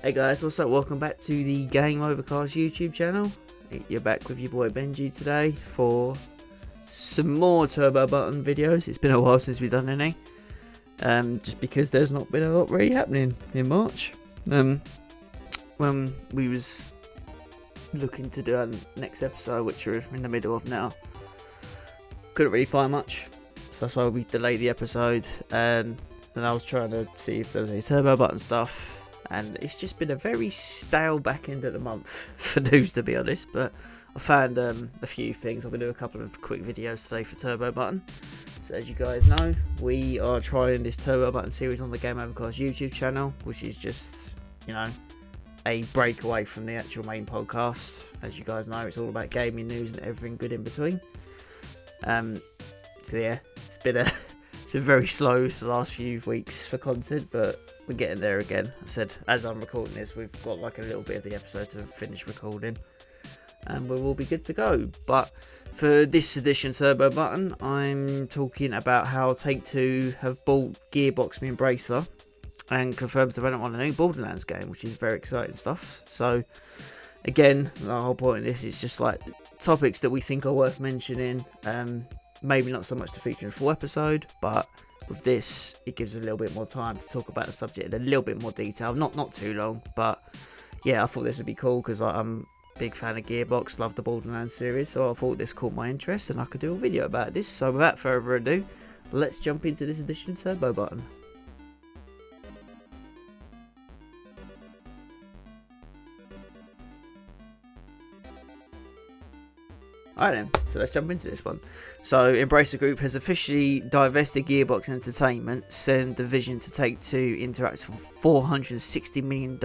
Hey guys, what's up? Welcome back to the Game Overcast YouTube channel. You're back with your boy Benji today for some more Turbo Button videos. It's been a while since we've done any. Just because there's not been a lot really happening in March. When we was looking to do our next episode, which we're in the middle of now, couldn't really find much. So that's why we delayed the episode. And then I was trying to see if there was any Turbo Button stuff. And it's just been a very stale back end of the month for news, to be honest. But I found a few things. I'm going to do a couple of quick videos today for Turbo Button. So as you guys know, we are trying this Turbo Button series on the Game Overcast YouTube channel, which is just, you know, a breakaway from the actual main podcast. As you guys know, it's all about gaming news and everything good in between. So yeah, it's been very slow the last few weeks for content, but we're getting there again. I said, as I'm recording this, we've got like a little bit of the episode to finish recording, and we will be good to go. But for this edition Turbo Button, I'm talking about how Take-Two have bought Gearbox and Embracer, and confirms development on a new Borderlands game, which is very exciting stuff. So again, the whole point of this is just like topics that we think are worth mentioning. Maybe not so much to feature in a full episode, but with this, it gives a little bit more time to talk about the subject in a little bit more detail. Not too long, but yeah, I thought this would be cool because I'm a big fan of Gearbox, love the Borderlands series, so I thought this caught my interest and I could do a video about this. So without further ado, let's jump into this edition of Turbo Button. Alright then, so let's jump into this one. So, Embracer Group has officially divested Gearbox Entertainment, selling the division to Take-Two Interactive for $460 million.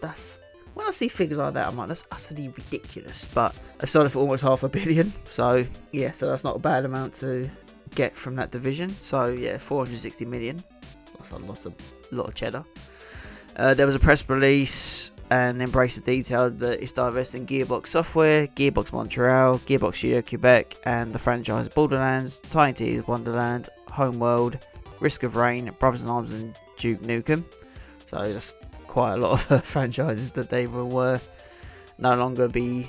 That's, when I see figures like that, I'm like, that's utterly ridiculous. But I've sold it for almost $500 million. So, yeah, so that's not a bad amount to get from that division. So, yeah, $460 million. That's a lot of cheddar. There was a press release, and Embracer detailed that it's divesting Gearbox Software, Gearbox Montreal, Gearbox Studio Quebec, and the franchise Borderlands, Tiny Tina's Wonderland, Homeworld, Risk of Rain, Brothers in Arms, and Duke Nukem. So that's quite a lot of franchises that they will no longer be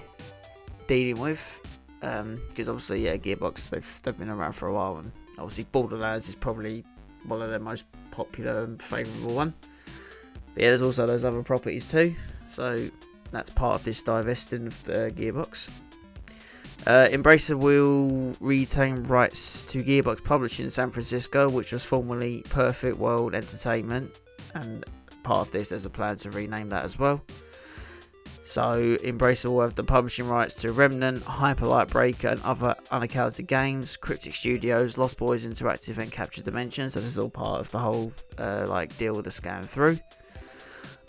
dealing with. Because obviously, yeah, Gearbox, they've been around for a while, and obviously Borderlands is probably one of their most popular and favourable one. But yeah, there's also those other properties too, so that's part of this divesting of the Gearbox. Embracer will retain rights to Gearbox Publishing in San Francisco, which was formerly Perfect World Entertainment, and part of this there's a plan to rename that as well. So Embracer will have the publishing rights to Remnant, Hyperlight Breaker, and other unaccounted games, Cryptic Studios, Lost Boys Interactive, and Captured Dimensions. So this is all part of the whole deal with the scan through.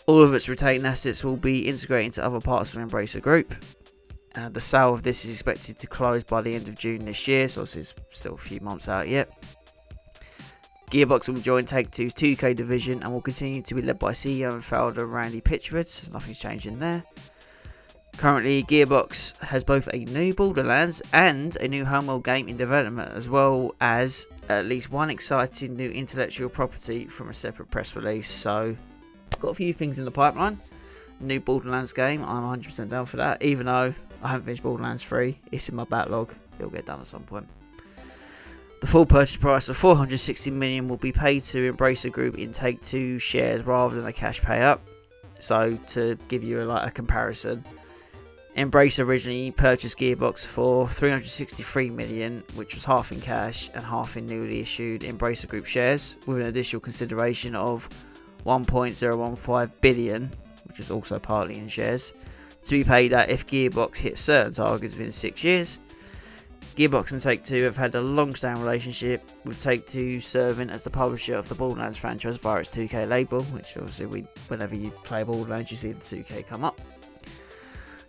All of its retained assets will be integrated into other parts of Embracer Group. The sale of this is expected to close by the end of June this year, so it's still a few months out yet. Gearbox will join Take-Two's 2K division and will continue to be led by CEO and founder Randy Pitchford, so nothing's changing there. Currently, Gearbox has both a new Borderlands and a new Homeworld game in development, as well as at least one exciting new intellectual property from a separate press release. So got a few things in the pipeline. New Borderlands game, I'm 100% down for that. Even though I haven't finished Borderlands 3, it's in my backlog. It'll get done at some point. The full purchase price of $460 million will be paid to Embracer Group in Take-Two shares rather than a cash payout. So to give you a comparison, Embracer originally purchased Gearbox for $363 million, which was half in cash and half in newly issued Embracer Group shares, with an additional consideration of $1.015 billion, which is also partly in shares, to be paid out if Gearbox hits certain targets within 6 years. Gearbox and Take-Two have had a long-standing relationship, with Take-Two serving as the publisher of the Borderlands franchise via its 2K label, which obviously whenever you play Borderlands you see the 2K come up.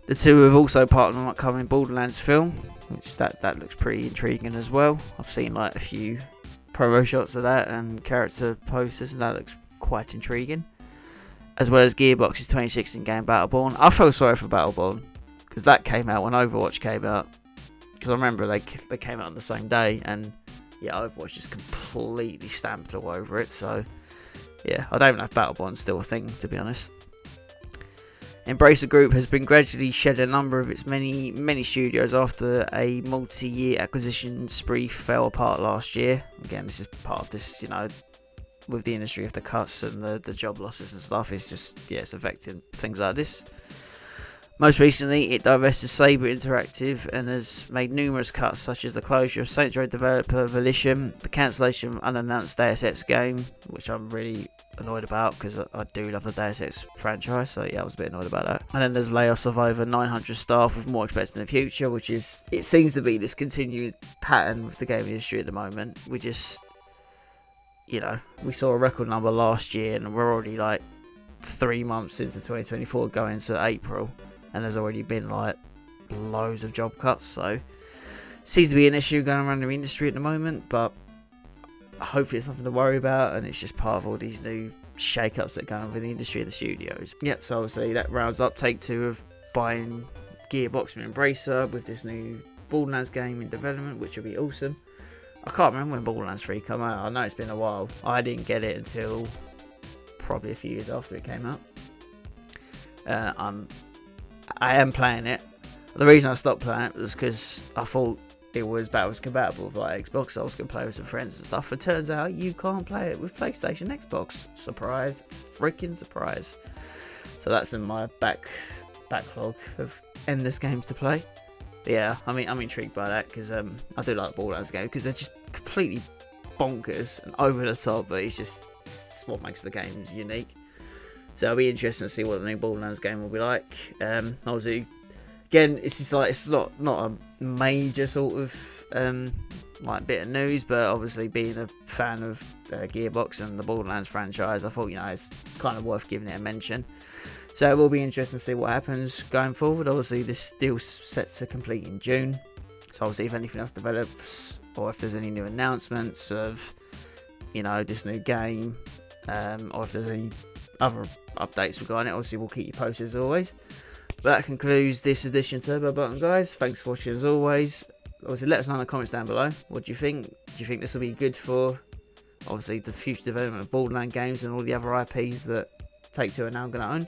The two have also partnered on an upcoming Borderlands film, which that looks pretty intriguing as well. I've seen a few promo shots of that and character posters, and that looks quite intriguing. As well as Gearbox's 2016 game Battleborn. I feel sorry for Battleborn because that came out when Overwatch came out. Because I remember they came out on the same day, and yeah, Overwatch just completely stamped all over it. So yeah, I don't know if Battleborn's still a thing, to be honest. Embracer Group has been gradually shedding a number of its many studios after a multi-year acquisition spree fell apart last year. Again, this is part of this, with the industry of the cuts and the job losses and stuff. It's just, it's affecting things like this. Most recently, it divested Saber Interactive and has made numerous cuts, such as the closure of Saints Row developer Volition, the cancellation of unannounced Deus Ex game, which I'm really annoyed about because I do love the Deus Ex franchise, so yeah, I was a bit annoyed about that. And then there's layoffs of over 900 staff, with more expected in the future, which is, it seems to be this continued pattern with the gaming industry at the moment. We just, we saw a record number last year and we're already like 3 months into 2024 going into April. And there's already been like loads of job cuts, so seems to be an issue going around the industry at the moment, but hopefully it's nothing to worry about and it's just part of all these new shake-ups that are going on with the industry of the studios. Yep, so obviously that rounds up Take-Two of buying Gearbox from Embracer with this new Borderlands game in development, which will be awesome. I can't remember when Borderlands 3 came out. I know it's been a while. I didn't get it until probably a few years after it came out. I am playing it. The reason I stopped playing it was because I thought it was backwards compatible with like Xbox, so I was going to play with some friends and stuff. It turns out you can't play it with PlayStation Xbox. Surprise. Freaking surprise. So that's in my backlog of endless games to play. But yeah, I mean, I'm intrigued by that because I do like Borderlands games because they're just completely bonkers and over the top, but it's what makes the games unique. So it'll be interesting to see what the new Borderlands game will be like. Obviously, again, it's not a major sort of bit of news, but obviously being a fan of Gearbox and the Borderlands franchise, I thought it's kind of worth giving it a mention. So it will be interesting to see what happens going forward. Obviously, this deal's set to complete in June. So obviously, if anything else develops or if there's any new announcements of this new game, or if there's any other updates regarding it, obviously we'll keep you posted as always. But that concludes this edition of Turbo Button, guys. Thanks for watching as always. Obviously let us know in the comments down below. What do you think? Do you think this will be good for obviously the future development of Borderlands games and all the other IPs that Take-Two are now going to own?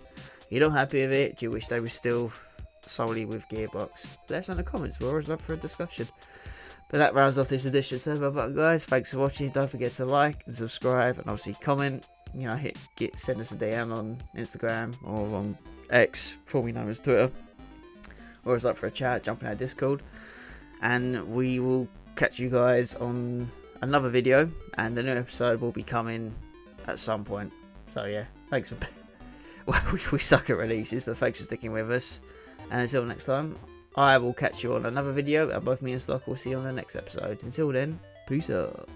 You're not happy with it? Do you wish they were still solely with Gearbox? Let us know in the comments. We're always up for a discussion. But that rounds off this edition of Turbo Button, guys. Thanks for watching. Don't forget to like and subscribe and obviously comment. Send us a DM on Instagram or on X, formerly known as Twitter, or us up for a chat, jump in our Discord, and we will catch you guys on another video, and the new episode will be coming at some point. So yeah, thanks for we suck at releases, but thanks for sticking with us, and until next time, I will catch you on another video, and both me and Stock will see you on the next episode. Until then, peace out.